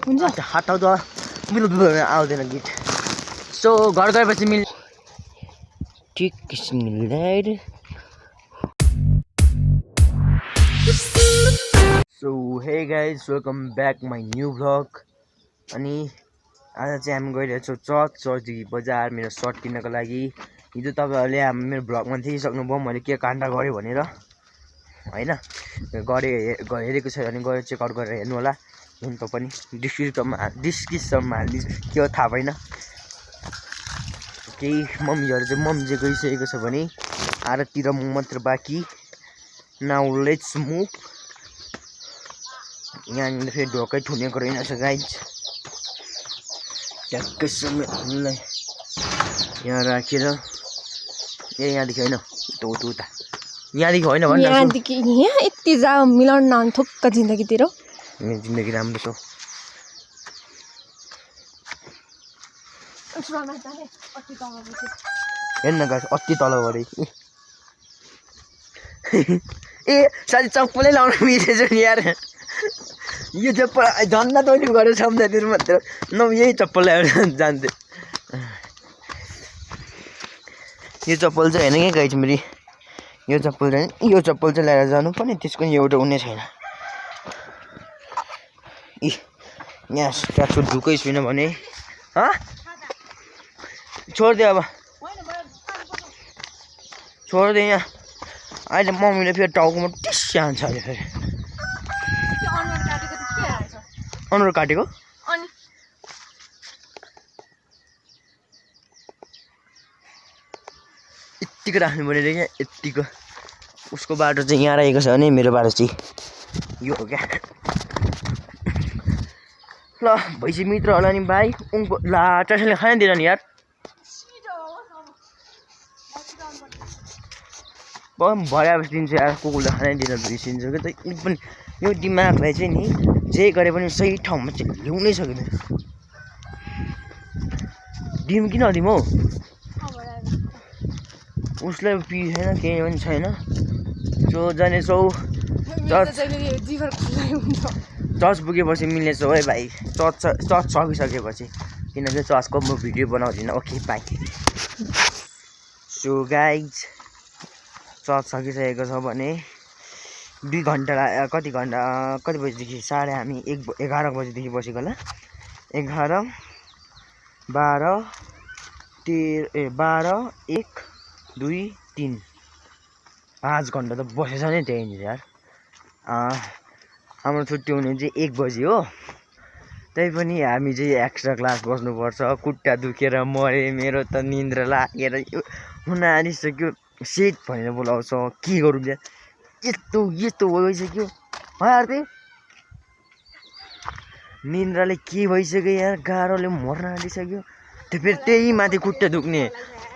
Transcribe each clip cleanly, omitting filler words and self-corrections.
हुन्छ हटाउ त मिलो आउँदैन गीत सो घर गएपछि मिल ठिक किसिमले so hey guys welcome back my new vlog अनि आज चाहिँ हामी गइरहेको छौँ चर्चदेखि बजार मेरो सर्ट किन्नको लागि हिजो तपाईँहरूले मेरो भ्लगमा देखिसक्नुभयो मैले के काण्ड गरेँ भनेर होइन हेरेको छ भने गएर चेकआउट गरेर हेर्नु होला लिङ्क पनि डिस्क्रिप्सनमा हालिदिन्छु के हो थाहा भएन केही मम्मीहरू चाहिँ मम्मी चाहिँ गइसकेको छ भने आरतिर म मात्र बाँकी नाउ लेट्स मुभ यहाँनिर फेरि ढोकै ठुनेको रहेछ गाइज ट्याक्कै समय यहाँ राखेर ए यहाँदेखि होइन उता यहाँदेखि होइन यहाँदेखि यहाँ यति जा मिलाउन न थोक्क जिन्दगीतिर मेरो जिन्दगी राम्रो छ हेर्न गाइस अति तल गरे ए साथी चप्पलै लाउन बिर्सेछु नि यार यो चप्पल झन्डा तैँले गरेर सम्झाइदिनु मात्र न यही चप्पल ल्याएर जान्थेँ यो चप्पल चाहिँ होइन क्या गाइस मेरो यो चप्पल चाहिँ ल्याएर जानु पर्ने त्यसको एउटा हुने छैन इ यहाँ ट्याक्सुट ढुकै छुइनँ भने छोडिदियो अब छोडिदियो यहाँ अहिले मम्मीले फेरि टाउकोमा टिस्या हान्छ अहिले फेरि अनुहार काटेको यत्तिको राख्नु पऱ्यो रे क्या यत्तिको उसको बाटो चाहिँ यहाँ रहेको छ भने मेरो बाटो चाहिँ यो हो क्या ल भैँसी मित्र होला नि भाइ उनको ला ट्रेसनले खान दिएन नि यार भरेपछि दिन्छ यार कुकुरले खानै दिएर बिर्सिन्छ क्या त पनि यो दिमागलाई चाहिँ नि जे गरे पनि सही ठाउँमा चाहिँ ल्याउनै सकिँदैन दिउँ कि नदिउँ हौ उसलाई पिस छैन केही पनि छैन सो जानेछौ चर्च पुगेपछि मिल्नेछौ है भाइ चर्च सकिसकेपछि किनकि चर्चको म भिडियो बनाउँदिनँ okay by so guys church सकिसकेको छ भने 2 घन्टा कति बजीदेखि साढे हामी 11 बजीदेखि बसेको होला 11 12 13 1 2 3 5 घन्टा त बसेछ नि त्यहीँनिर यार हाम्रो छुट्टी हुने चाहिँ 1 बजी हो त्यही पनि हामी चाहिँ एक्स्ट्रा क्लास बस्नुपर्छ खुट्टा दुखेर मरे मेरो त निन्द्रा लागेर हुन आँटिसक्यो सेट भनेर बोलाउँछ के गरौँ यार यस्तो भइसक्यो आर्थे निन्द्राले के भइसक्यो यार गाह्रोले मर्न आँटिसक्यो त्यो फेरि त्यही माथि खुट्टा दुख्ने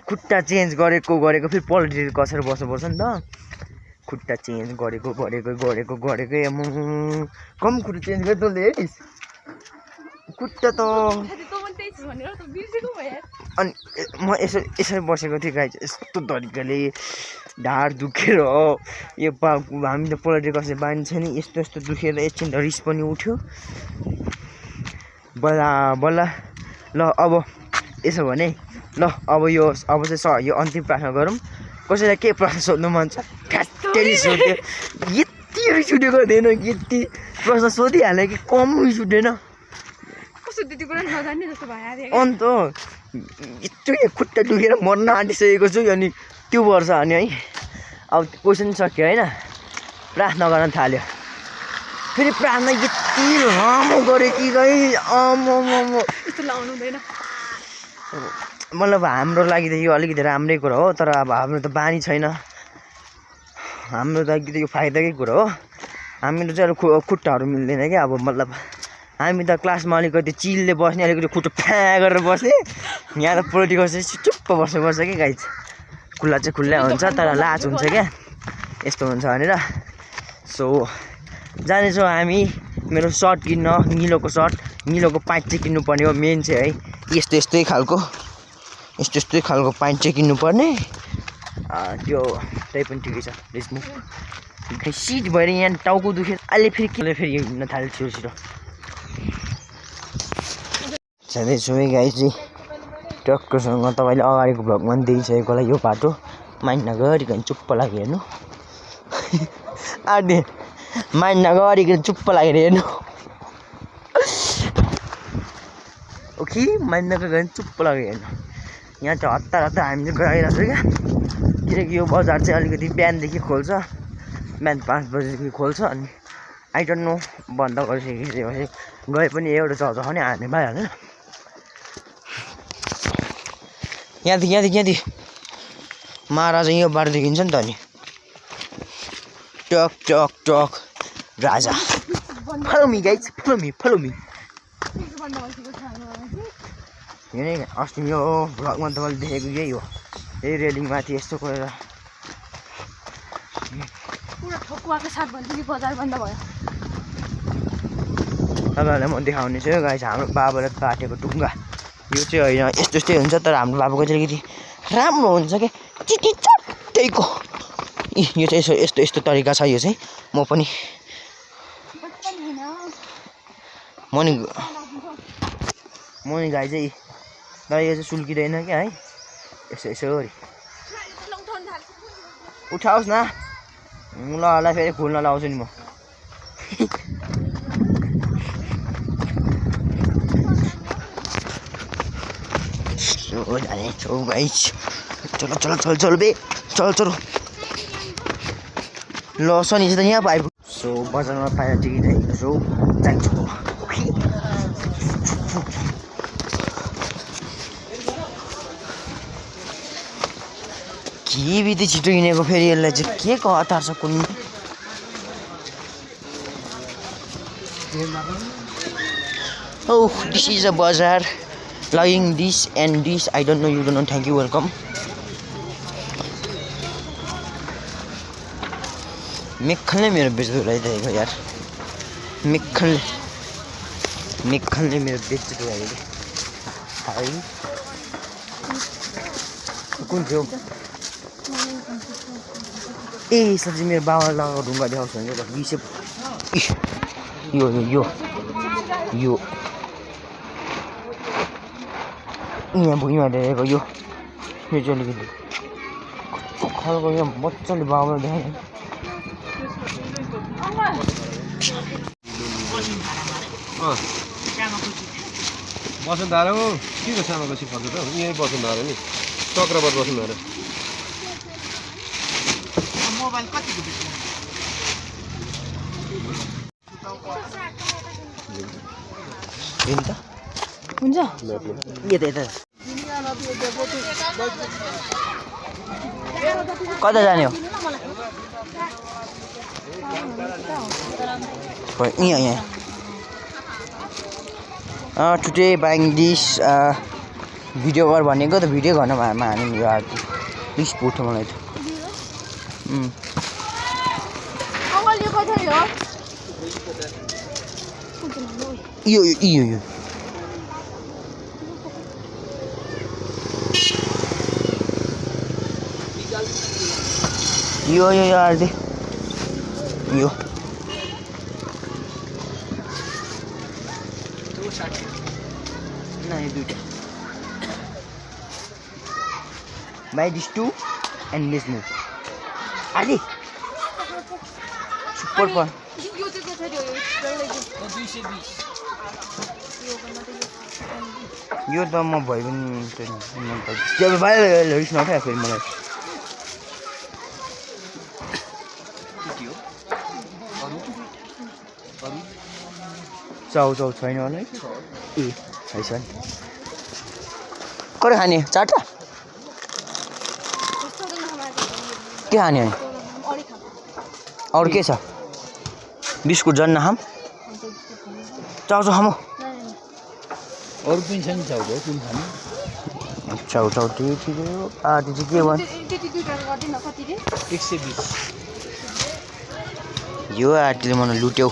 खुट्टा चेन्ज गरेको फेरि पल्टेर कसेर बस्नुपर्छ नि त खुट्टा चेन्ज गरेको कम खुट्टा चेन्ज गरे तँले हेरिस् खुट्टा त अनि म यसरी बसेको थिएँ गाई यस्तो तरिकाले ढाड दुखेर यो हामी त पल्टेर कसेर बानी छ नि यस्तो दुखेर एकछिन रिस पनि उठ्यो बल्ल ल अब यसो भने ल अब चाहिँ यो अन्तिम प्रार्थना गरौँ कसैलाई के प्रश्न सोध्नु मन छ ठ्याक्कै सोध्यो यति रिस उठेको थिएन यति प्रश्न सोधिहाल्यो कि कम रिस उठेन अन्त यस्तो खुट्टा दुखेर मर्न आँटिसकेको छु अनि त्यो वर्ष अनि है अब क्वेसन सक्यो होइन प्रार्थना गर्न थाल्यो फेरि प्रार्थना यति लामो गऱ्यो कि गई मतलब हाम्रो लागि त यो अलिकति राम्रै कुरा हो तर अब हाम्रो त बानी छैन हाम्रो लागि त यो फाइदाकै कुरा हो हामीहरू चाहिँ खुट्टाहरू मिल्दैन क्या अब मतलब हामी त क्लासमा अलिकति चिलले बस्ने अलिकति खुट्टा फ्या गरेर बस्ने यहाँ त पोलिटिकल चाहिँ चुप्प बस्नुपर्छ कि गाइज खुल्ला चाहिँ खुल्ला हुन्छ तर लाज हुन्छ क्या यस्तो हुन्छ भनेर सो जानेछौँ हामी मेरो सर्ट किन्न निलोको पाइट चाहिँ किन्नुपर्ने हो मेन चाहिँ है यस्तै खालको पाइन्ट चाहिँ किन्नुपर्ने त्यो त्यही पनि ठिकै छ लेट्स मुभ सिट भएर यहाँ टाउको दुख्यो अहिले फेरि हिँड्न थाल्यो छिटो छिटो जाँदैछु है गाइस चाहिँ टक्कसँग तपाईँले अगाडिको भ्लगमा पनि देखिसकेको होला यो बाटो माइन्ड नगरिकन चुप्प लाग्यो हेर्नु आदि माइन्ड नगरिकन चुप्प लागेर हेर्नु ओके माइन्ड नगरिकन चुप्प लाग्यो हेर्नु यहाँ चाहिँ हतार हामी चाहिँ गइरहेको छ क्या किनकि यो बजार चाहिँ अलिकति बिहानदेखि खोल्छ बिहान 5 बजीदेखि खोल्छ अनि आई डोन्ट नो बन्द गरिसकेपछि गए पनि एउटा चौचो खाने हाल्ने भइहाल्छ यहाँदेखि महाराजा यो बाटो देखिन्छ नि त नि टक टक टक राजा follow me guys follow me यो नै अस्ति यो भ्लगमा तपाईँले देखेको यही हो यही रेलिङ माथि यस्तो गरेर पुरा ठोकुवाको साथ भन्छ कि बजार बन्द भयो तपाईँहरूलाई म देखाउने छु गाइज हाम्रो बाबाले काटेको टुङ्गा यो चाहिँ होइन यस्तो यस्तै हुन्छ तर हाम्रो बाबाको चाहिँ अलिकति राम्रो हुन्छ क्या चिटी चट्टैको यो चाहिँ यस्तो यस्तो तरिका छ यो चाहिँ म पनि गाई चाहिँ तर यो चाहिँ सुल्किँदैन क्या है यसो उठाओस् न ल फेरि खोल्न लाउँछु नि म जानेछौँ गाइस चलो बे चल ल सनी चाहिँ यहाँ आइपुग्यो सो बजारमा पाएर टिकट आएको छौँ जान्छौँ के बित्ति छिटो हिँडेको फेरि यसलाई चाहिँ के को हतार छ कुनै Oh, this is a bazaar. Lying this and this. I don't know. You don't know. Thank you. Welcome. मिक्खनले मेरो बेच्दो लगाइदिएको यार मिक्खनले मेरो बेच्दो लगाइदिएको हाई कुन थियो ए यसलाई चाहिँ मेरो बाबाले लगाएको ढुङ्गा देखाउँछ भने चाहिँ बिसे यो यहाँ भुइँमा देखेको यो चाहिँ अलिकति खालको यहाँ मजाले बाबाले देखाएँ बसन्त हो के को सामाकोसी फर्छ त यहीँ बसन्त नि चक्रबाट बसन्त मोबाइल कतिको हुन्छ यता कता जाने हो यहाँ टुडे बाइङ दिस भिडियो गर भनेको त भिडियो गर्न हाल्नु यो आर्ट प्लिज पुग्छ मलाई त यो आर्ट यो Buy these two and this move. Ali. Super fun. यो त म भइ पनि जब बाहिर रिस नखायो फेरि मलाई चाउ छैन होला है ए है छ नि कसले खाने चारवटा के खाने अनि अरू के छ बिस्कुट जन्न खाम चाउ खाम अरू पनि छ नि चाउको कुन खाने चाउ ठिकै हो आदि चाहिँ के भन् 120 यो आटीले मलाई लुट्यौ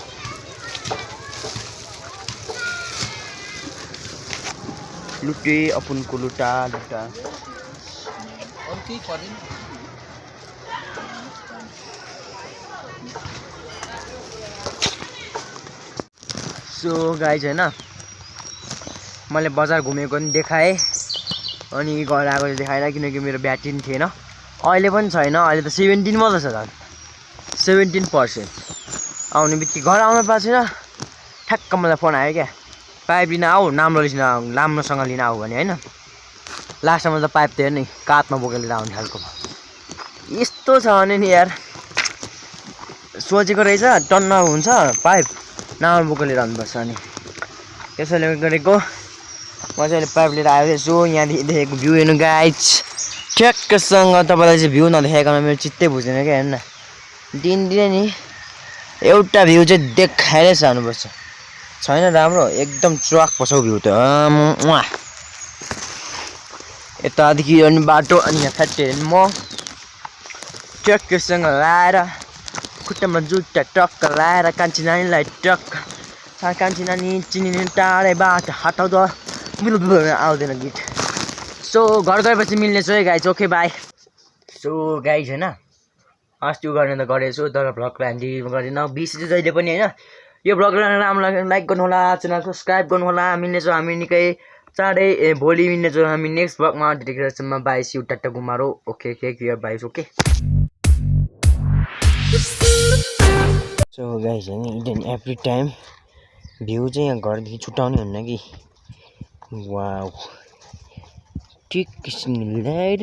लुटे अपुनको लुटा अरू केही पर्दैन सो गाइज होइन मैले बजार घुमेको पनि देखाएँ अनि घर आएको चाहिँ देखाएन किनकि मेरो ब्याट्री पनि थिएन अहिले पनि छैन अहिले त 17 मात्रै छ झन् 17% आउने बित्तिकै घर आउनु पाएको छैन ठ्याक्क मलाई फोन आयो क्या पाइप लिन आऊ राम्रोसँग लिन आऊ भने होइन लास्टमा त पाइप थियो नि काठमा बोकेर लिएर आउने खालको यस्तो छ भने नि यार सोचेको रहेछ टन्न हुन्छ पाइप नाम बोकेर लिएर आउनुपर्छ अनि त्यसैले गरेको म चाहिँ अहिले पाइप लिएर आएको छु यहाँ देखेको भ्यू हेर्नु गाइज ठ्याक्कसँग तपाईँलाई चाहिँ भ्यू नदेखाइकन मेरो चित्तै बुझ्दैन क्या हेर्नु न दिनदिनै नि एउटा भ्यू चाहिँ देखाएरै जानुपर्छ छैन राम्रो एकदम चुवाक पर्छ भ्यू त यतादेखि अनि बाटो अनि यहाँ फ्याट्टी हेर्नु म ट्रकसँग लाएर खुट्टामा जुत्ता टक्क लाएर कान्छी नानीलाई टक्क कान्छी नानी चिनिने टाढैबाट हटाउँदा आउँदैन गीत सो घर गएपछि मिल्नेछु है guys okay by so guys होइन अस्ति गर्ने त गरेको छु तर भ्लगलाई हामी गर्दैन बिर्सिन्छ जहिले पनि होइन यो भ्लगलाई राम्रो लाग्यो लाइक गर्नुहोला च्यानल सब्सक्राइब गर्नुहोला मिल्नेछौँ हामी निकै चाँडै भोलि मिल्नेछौँ हामी नेक्स्ट भ्लगमा त्यतिखेरसम्म बाई सिउ टाटा गुमारो ओके क्लियर बाइस ओके सो गाइज होइन इडेन एभ्री टाइम भ्यू चाहिँ यहाँ घरदेखि छुट्याउने हुन्न कि वाउ ठिक किसिमले ल्याएर